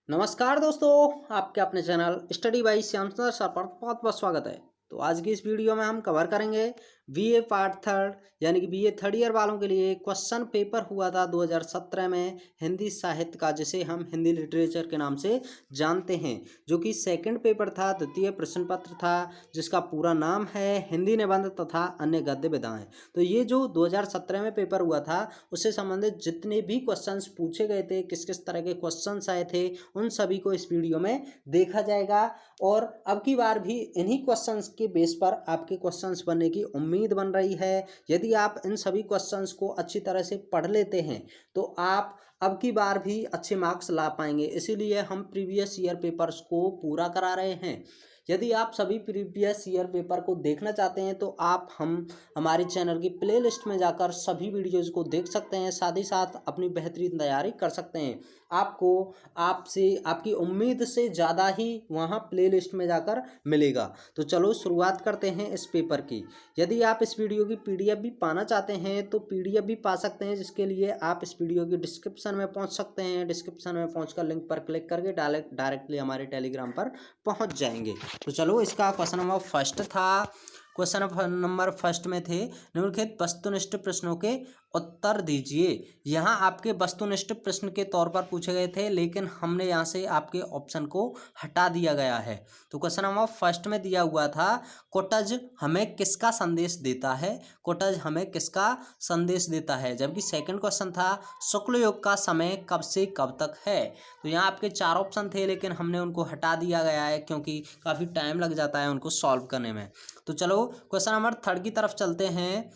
नमस्कार दोस्तों, आपके अपने चैनल स्टडी बाई श्याम सुंदर सर पर बहुत बहुत स्वागत है। तो आज की इस वीडियो में हम कवर करेंगे बीए पार्ट थर्ड यानी कि बीए थर्ड ईयर वालों के लिए क्वेश्चन पेपर हुआ था 2017 में हिंदी साहित्य का, जिसे हम हिंदी लिटरेचर के नाम से जानते हैं, जो कि सेकंड पेपर था, द्वितीय प्रश्न पत्र था, जिसका पूरा नाम है हिंदी निबंध तथा अन्य गद्य विधाएं। तो ये जो 2017 में पेपर हुआ था उससे संबंधित जितने भी क्वेश्चंस पूछे गए थे, किस किस तरह के क्वेश्चंस आए थे, उन सभी को इस वीडियो में देखा जाएगा। और अब की बार भी इन्हीं क्वेश्चंस के बेस पर आपके क्वेश्चंस बनने की उम्मीद बन रही है। यदि आप इन सभी क्वेश्चंस को अच्छी तरह से पढ़ लेते हैं तो आप अब की बार भी अच्छे मार्क्स ला पाएंगे। इसीलिए हम प्रीवियस ईयर पेपर्स को पूरा करा रहे हैं। यदि आप सभी प्रीवियस ईयर पेपर को देखना चाहते हैं तो आप हमारे चैनल की प्लेलिस्ट में जाकर सभी वीडियोज़ को देख सकते हैं, साथ ही साथ अपनी बेहतरीन तैयारी कर सकते हैं। आपको आपसे आपकी उम्मीद से ज़्यादा ही वहाँ प्लेलिस्ट में जाकर मिलेगा। तो चलो शुरुआत करते हैं इस पेपर की। यदि आप इस वीडियो की पीडीएफ भी पाना चाहते हैं तो पीडीएफ भी पा सकते हैं, जिसके लिए आप इस वीडियो की डिस्क्रिप्शन में पहुँच सकते हैं। डिस्क्रिप्शन में पहुँचकर लिंक पर क्लिक करके डायरेक्टली हमारे टेलीग्राम पर पहुँच जाएंगे। तो चलो, इसका क्वेश्चन नंबर फर्स्ट था। क्वेश्चन नंबर फर्स्ट में थे निम्नलिखित वस्तुनिष्ठ प्रश्नों के उत्तर दीजिए। यहाँ आपके वस्तुनिष्ठ प्रश्न के तौर पर पूछे गए थे, लेकिन हमने यहाँ से आपके ऑप्शन को हटा दिया गया है। तो क्वेश्चन नंबर फर्स्ट में दिया हुआ था, कोटज हमें किसका संदेश देता है। कोटज हमें किसका संदेश देता है। जबकि सेकंड क्वेश्चन था, शुक्ल युग का समय कब से कब तक है। तो यहाँ आपके चार ऑप्शन थे, लेकिन हमने उनको हटा दिया गया है क्योंकि काफ़ी टाइम लग जाता है उनको सॉल्व करने में। तो चलो क्वेश्चन नंबर थर्ड की तरफ चलते हैं।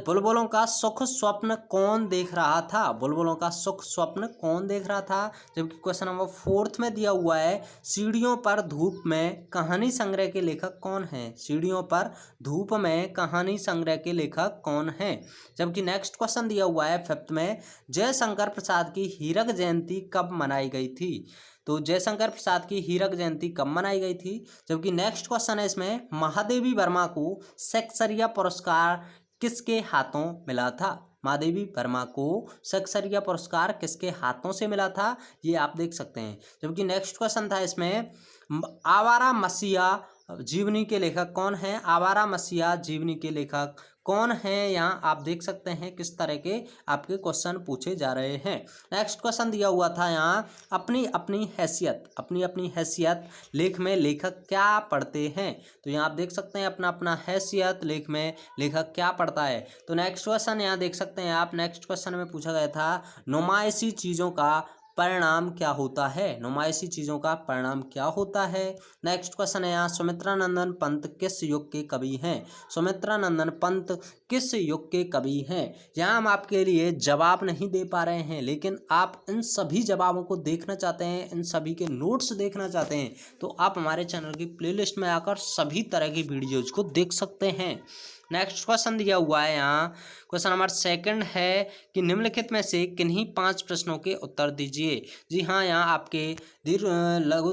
बुलबुलों का सुख स्वप्न कौन देख रहा था। बुलबुलों का सुख स्वप्न कौन देख रहा था। जबकि क्वेश्चन नंबर फोर्थ में दिया हुआ है, सीढ़ियों पर धूप में कहानी संग्रह के लेखक कौन है। सीढ़ियों पर धूप में कहानी संग्रह के लेखक कौन है। जबकि नेक्स्ट क्वेश्चन दिया हुआ है फिफ्थ में, जयशंकर प्रसाद की हीरक जयंती कब मनाई गई थी। तो जयशंकर प्रसाद की हीरक जयंती कब मनाई गई थी। जबकि नेक्स्ट क्वेश्चन है इसमें, महादेवी वर्मा को सेक्सरिया पुरस्कार किसके हाथों मिला था। महादेवी वर्मा को सेक्सरिया पुरस्कार किसके हाथों से मिला था, ये आप देख सकते हैं। जबकि नेक्स्ट क्वेश्चन था इसमें, आवारा मसीहा जीवनी के लेखक कौन है। आवारा मसीहा जीवनी के लेखक कौन है, यहाँ आप देख सकते हैं किस तरह के आपके क्वेश्चन पूछे जा रहे हैं। नेक्स्ट क्वेश्चन दिया हुआ था यहाँ, अपनी अपनी हैसियत लेख में लेखक क्या पढ़ते हैं। तो यहाँ आप देख सकते हैं अपना अपना हैसियत लेख में लेखक क्या पढ़ता है। तो नेक्स्ट क्वेश्चन यहाँ देख सकते हैं आप, नेक्स्ट क्वेश्चन में पूछा गया था, नुमाइशी चीज़ों का परिणाम क्या होता है। नुमाइशी चीज़ों का परिणाम क्या होता है। नेक्स्ट क्वेश्चन है यहाँ, सुमित्रानंदन पंत किस युग के कवि हैं। सुमित्रानंदन पंत किस युग के कवि हैं। यहाँ हम आपके लिए जवाब नहीं दे पा रहे हैं, लेकिन आप इन सभी जवाबों को देखना चाहते हैं, इन सभी के नोट्स देखना चाहते हैं, तो आप हमारे चैनल की प्लेलिस्ट में आकर सभी तरह की वीडियोज को देख सकते हैं। नेक्स्ट क्वेश्चन दिया हुआ है यहाँ, क्वेश्चन नंबर सेकंड है कि निम्नलिखित में से किन्हीं 5 प्रश्नों के उत्तर दीजिए। जी हाँ, यहाँ आपके दीर्घ लघु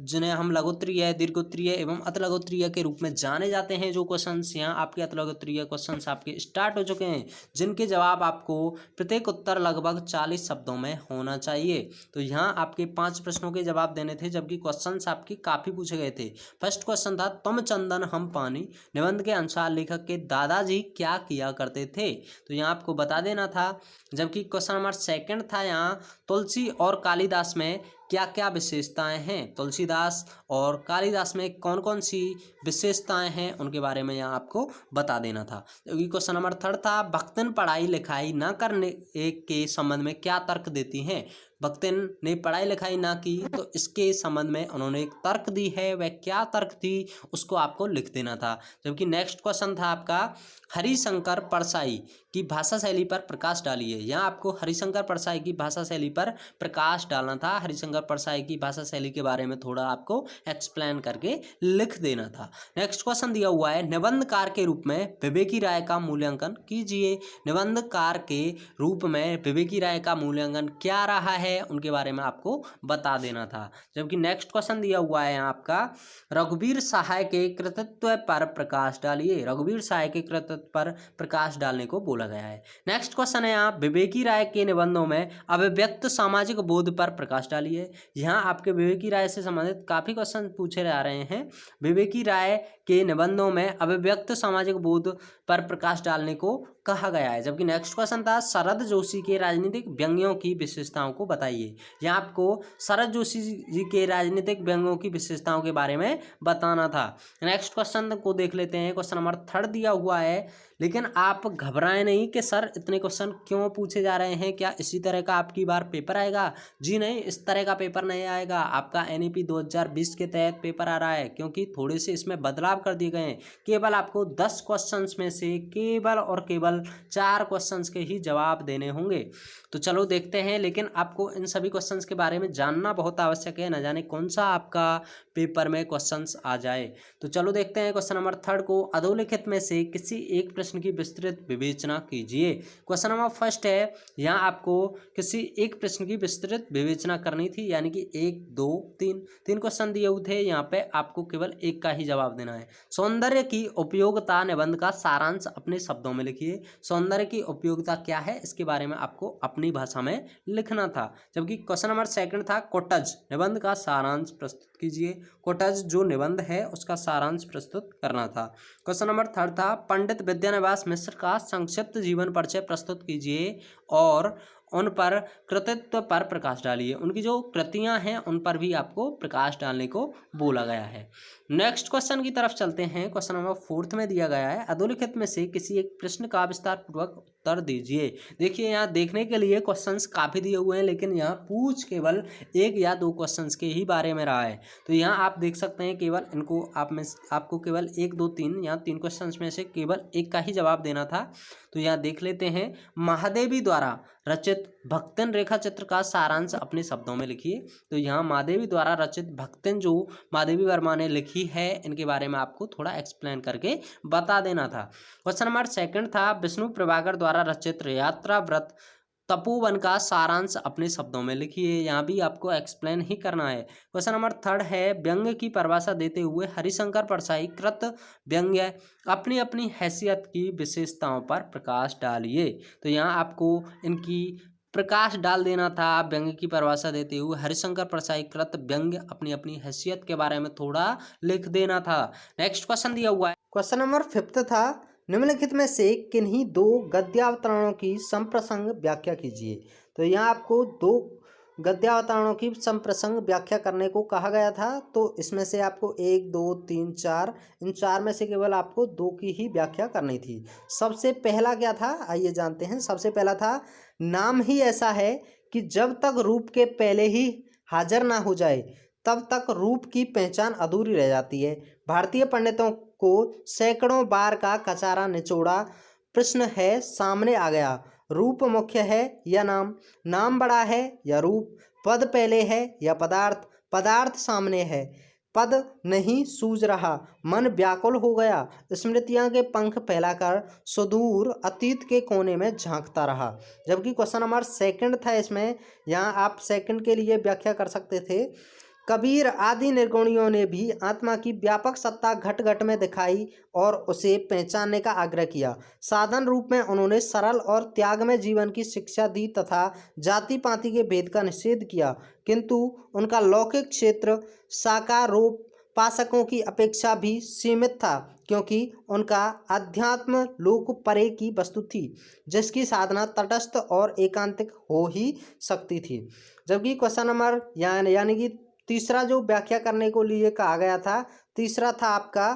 जिन्हें हम लघुत्तरीय, दीर्घोत्तरीय एवं अतिलघुत्तरीय के रूप में जाने जाते हैं, जो क्वेश्चंस यहाँ आपके अतिलघुत्तरीय क्वेश्चंस आपके स्टार्ट हो चुके हैं, जिनके जवाब आपको प्रत्येक उत्तर लगभग 40 शब्दों में होना चाहिए। तो यहाँ आपके 5 प्रश्नों के जवाब देने थे, जबकि क्वेश्चंस आपके काफ़ी पूछे गए थे। फर्स्ट क्वेश्चन था, तुम चंदन हम पानी निबंध के अनुसार लेखक के दादाजी क्या किया करते थे। तो यहाँ आपको बता देना था। जबकि क्वेश्चन नंबर सेकंड था यहाँ, तुलसी और कालिदास में क्या क्या विशेषताएं हैं। तुलसीदास और कालिदास में कौन कौन सी विशेषताएं हैं, उनके बारे में यहाँ आपको बता देना था। क्योंकि क्वेश्चन नंबर थर्ड था, भक्तिन पढ़ाई लिखाई न करने के संबंध में क्या तर्क देती हैं। भक्तिन ने पढ़ाई लिखाई ना की, तो इसके संबंध में उन्होंने एक तर्क दी है, वह क्या तर्क थी उसको आपको लिख देना था। जबकि नेक्स्ट क्वेश्चन था आपका, हरिशंकर परसाई की भाषा शैली पर प्रकाश डालिए। यहाँ आपको हरिशंकर परसाई की भाषा शैली पर प्रकाश डालना था। हरिशंकर परसाई की भाषा शैली के बारे में थोड़ा आपको एक्सप्लेन करके लिख देना था। नेक्स्ट क्वेश्चन दिया हुआ है, निबंधकार के रूप में विवेकी राय का मूल्यांकन कीजिए। निबंधकार के रूप में विवेकी राय का मूल्यांकन क्या रहा है, है उनके बारे में आपको बता देना था। जबकि नेक्स्ट क्वेश्चन दिया हुआ है यहाँ आपका, रघुवीर सहाय के कृतित्व पर प्रकाश डालिए। रघुवीर सहाय के कृतित्व पर प्रकाश डालने को बोला गया है। नेक्स्ट क्वेश्चन है यहाँ, विवेकी राय के निबंधों में अभिव्यक्त सामाजिक बोध पर प्रकाश डालिए। यहाँ आपके विवेकी राय से संबंधित काफी क्वेश्चन पूछे जा रहे हैं। विवेकी राय के निबंधों में अभिव्यक्त सामाजिक बोध पर प्रकाश डालने को कहा गया है। जबकि नेक्स्ट क्वेश्चन था, शरद जोशी के राजनीतिक व्यंग्यों की विशेषताओं को बताइए। यहाँ आपको शरद जोशी जी के राजनीतिक व्यंग्यों की विशेषताओं के बारे में बताना था। नेक्स्ट क्वेश्चन को देख लेते हैं। क्वेश्चन नंबर 3 दिया हुआ है, लेकिन आप घबराएं नहीं कि सर इतने क्वेश्चन क्यों पूछे जा रहे हैं, क्या इसी तरह का आपकी बार पेपर आएगा? जी नहीं, इस तरह का पेपर नहीं आएगा। आपका NEP 2020 के तहत पेपर आ रहा है, क्योंकि थोड़े से इसमें बदलाव कर दिए गए हैं। केवल आपको 10 क्वेश्चंस में से केवल और केवल 4 क्वेश्चंस के ही जवाब देने होंगे। तो चलो देखते हैं, लेकिन आपको इन सभी क्वेश्चंस के बारे में जानना बहुत आवश्यक है, न जाने कौन सा आपका पेपर में क्वेश्चंस आ जाए। तो चलो देखते हैं क्वेश्चन नंबर 3 को, अधोलिखित में से किसी एक प्रश्न की विस्तृत विवेचना कीजिए। क्वेश्चन नंबर 1 है, यहाँ आपको किसी एक प्रश्न की विस्तृत विवेचना करनी थी, यानी कि 1 2 3 क्वेश्चन दिए हुए थे। यहाँ पे आपको केवल एक का ही जवाब देना है। सौंदर्य की उपयोगिता निबंध का सारांश अपने शब्दों में लिखिए। सौंदर्य की उपयोगिता क्या है, इसके बारे में आपको अपनी भाषा में लिखना था। जबकि क्वेश्चन नंबर 2 था, कोटज निबंध का सारांश प्रस्तुत कीजिए। कोटज जो निबंध है उसका सारांश प्रस्तुत करना था। क्वेश्चन नंबर 3 था, पंडित विद्यानिवास मिश्र का संक्षिप्त जीवन परिचय प्रस्तुत कीजिए और उन पर कृतित्व पर प्रकाश डालिए। उनकी जो कृतियां हैं उन पर भी आपको प्रकाश डालने को बोला गया है। नेक्स्ट क्वेश्चन की तरफ चलते हैं। क्वेश्चन नंबर 4 में दिया गया है, अधोलिखित में से किसी एक प्रश्न का विस्तार पूर्वक उत्तर दीजिए। देखिए, यहाँ देखने के लिए क्वेश्चंस काफ़ी दिए हुए हैं, लेकिन यहाँ पूछ केवल 1 या 2 क्वेश्चंस के ही बारे में रहा है। तो यहाँ आप देख सकते हैं, केवल इनको आपको केवल 1 2 3 यहाँ 3 क्वेश्चंस में से केवल एक का ही जवाब देना था। तो यहाँ देख लेते हैं, महादेवी द्वारा रचित भक्तिन रेखा चित्र का सारांश अपने शब्दों में लिखिए। तो यहाँ महादेवी द्वारा रचित भक्तिन जो महादेवी वर्मा ने लिखी है, इनके बारे में आपको थोड़ा एक्सप्लेन करके बता देना था। क्वेश्चन नंबर 2 था, विष्णु प्रभाकर द्वारा रचित यात्रा व्रत तपोवन का सारांश अपने शब्दों में लिखिए। यहाँ भी आपको एक्सप्लेन ही करना है। क्वेश्चन नंबर 3 है, व्यंग्य की परिभाषा देते हुए हरिशंकर परसाई कृत व्यंग्य अपनी अपनी हैसियत की विशेषताओं पर प्रकाश डालिए। तो यहाँ आपको इनकी प्रकाश डाल देना था। व्यंग्य की परिभाषा देते हुए हरिशंकर परसाई कृत व्यंग्य अपनी अपनी हैसियत के बारे में थोड़ा लिख देना था। नेक्स्ट क्वेश्चन दिया हुआ है, क्वेश्चन नंबर 5 था, निम्नलिखित में से किन्हीं 2 गद्यावतरणों की संप्रसंग व्याख्या कीजिए। तो यहाँ आपको 2 गद्यावतरणों की संप्रसंग व्याख्या करने को कहा गया था। तो इसमें से आपको 1 2 3 4 इन 4 में से केवल आपको 2 की ही व्याख्या करनी थी। सबसे पहला क्या था, आइए जानते हैं। सबसे पहला था, नाम ही ऐसा है कि जब तक रूप के पहले ही हाजिर ना हो जाए तब तक रूप की पहचान अधूरी रह जाती है। भारतीय पंडितों को सैकड़ों बार का कचारा निचोड़ा प्रश्न है सामने आ गया, रूप मुख्य है या नाम, नाम बड़ा है या रूप, पद पहले है या पदार्थ, पदार्थ सामने है, पद नहीं सूझ रहा, मन व्याकुल हो गया, स्मृतियां के पंख फैलाकर सुदूर अतीत के कोने में झांकता रहा। जबकि क्वेश्चन नंबर 2 था, इसमें यहाँ आप 2 के लिए व्याख्या कर सकते थे, कबीर आदि निर्गुणियों ने भी आत्मा की व्यापक सत्ता घट घट में दिखाई और उसे पहचानने का आग्रह किया। साधन रूप में उन्होंने सरल और त्यागमय जीवन की शिक्षा दी तथा जाति पाति के भेद का निषेध किया, किंतु उनका लौकिक क्षेत्र साकारोपासकों की अपेक्षा भी सीमित था, क्योंकि उनका अध्यात्म लोक परे की वस्तु थी, जिसकी साधना तटस्थ और एकांतिक हो ही सकती थी। जबकि क्वेश्चन नंबर यानी कि तीसरा जो व्याख्या करने को लिए कहा गया था, तीसरा था आपका,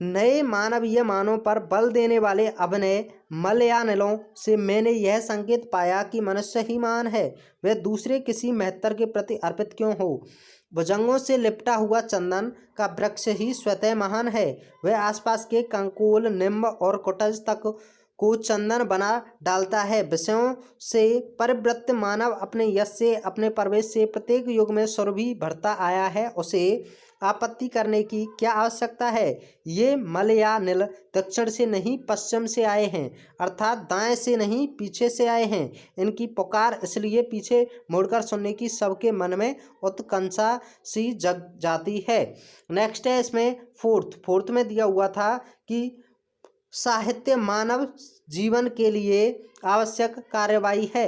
नए मानवीय मानों पर बल देने वाले अभिनय मलयानिलों से मैंने यह संकेत पाया कि मनुष्य ही मान है, वह दूसरे किसी महत्तर के प्रति अर्पित क्यों हो। भुजंगों से लिपटा हुआ चंदन का वृक्ष ही स्वतः महान है, वह आसपास के कंकोल निम्ब और कुटज तक को चंदन बना डालता है। विषयों से परिवृत्त मानव अपने यश से, अपने प्रवेश से प्रत्येक युग में सुरभि भरता आया है, उसे आपत्ति करने की क्या आवश्यकता है। ये मलयानिल दक्षिण से नहीं पश्चिम से आए हैं, अर्थात दाएं से नहीं पीछे से आए हैं। इनकी पुकार इसलिए पीछे मुड़कर सुनने की सबके मन में उत्कंठा सी जग जाती है। नेक्स्ट है इसमें फोर्थ में दिया हुआ था कि साहित्य मानव जीवन के लिए आवश्यक कार्यवाही है।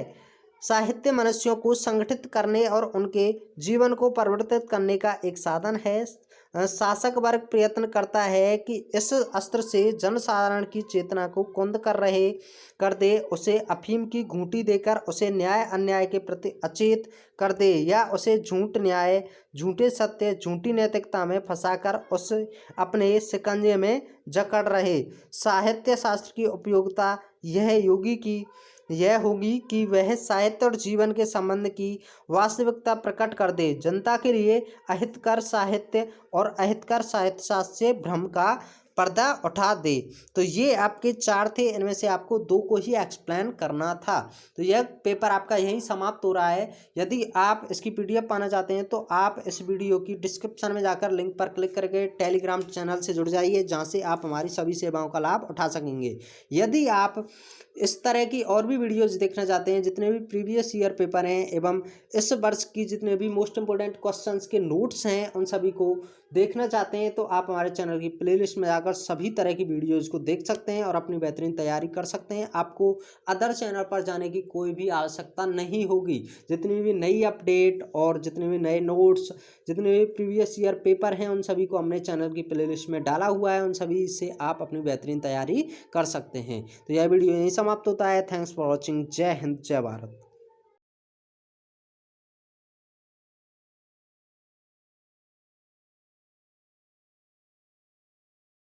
साहित्य मनुष्यों को संगठित करने और उनके जीवन को परिवर्तित करने का एक साधन है। शासक वर्ग प्रयत्न करता है कि इस अस्त्र से जनसाधारण की चेतना को कुंद कर दे, उसे अफीम की घूंटी देकर उसे न्याय अन्याय के प्रति अचेत कर दे, या उसे झूठ न्याय, झूठे सत्य, झूठी नैतिकता में फंसाकर उसे अपने शिकंजे में जकड़ रहे। साहित्य शास्त्र की उपयोगिता यह होगी कि वह साहित्य और जीवन के संबंध की वास्तविकता प्रकट कर दे, जनता के लिए अहितकर साहित्य और अहितकर साहित्य शास्त्र से भ्रम का पर्दा उठा दे। तो ये आपके 4 थे, इनमें से आपको 2 को ही एक्सप्लेन करना था। तो यह पेपर आपका यहीं समाप्त हो रहा है। यदि आप इसकी PDF पाना चाहते हैं तो आप इस वीडियो की डिस्क्रिप्शन में जाकर लिंक पर क्लिक करके टेलीग्राम चैनल से जुड़ जाइए, जहां से आप हमारी सभी सेवाओं का लाभ उठा सकेंगे। यदि आप इस तरह की और भी वीडियोज देखना चाहते हैं, जितने भी प्रीवियस ईयर पेपर हैं एवं इस वर्ष की जितने भी मोस्ट इंपोर्टेंट क्वेश्चंस के नोट्स हैं उन सभी को देखना चाहते हैं, तो आप हमारे चैनल की प्लेलिस्ट में जाकर सभी तरह की वीडियोज को देख सकते हैं और अपनी बेहतरीन तैयारी कर सकते हैं। आपको अदर चैनल पर जाने की कोई भी आवश्यकता नहीं होगी। जितनी भी नई अपडेट और जितने भी नए नोट्स, जितने भी प्रीवियस ईयर पेपर हैं, उन सभी को हमने चैनल की प्लेलिस्ट में डाला हुआ है। उन सभी से आप अपनी बेहतरीन तैयारी कर सकते हैं। तो यह वीडियो यहीं समाप्त होता है। Thanks for watching. जय हिंद, जय भारत।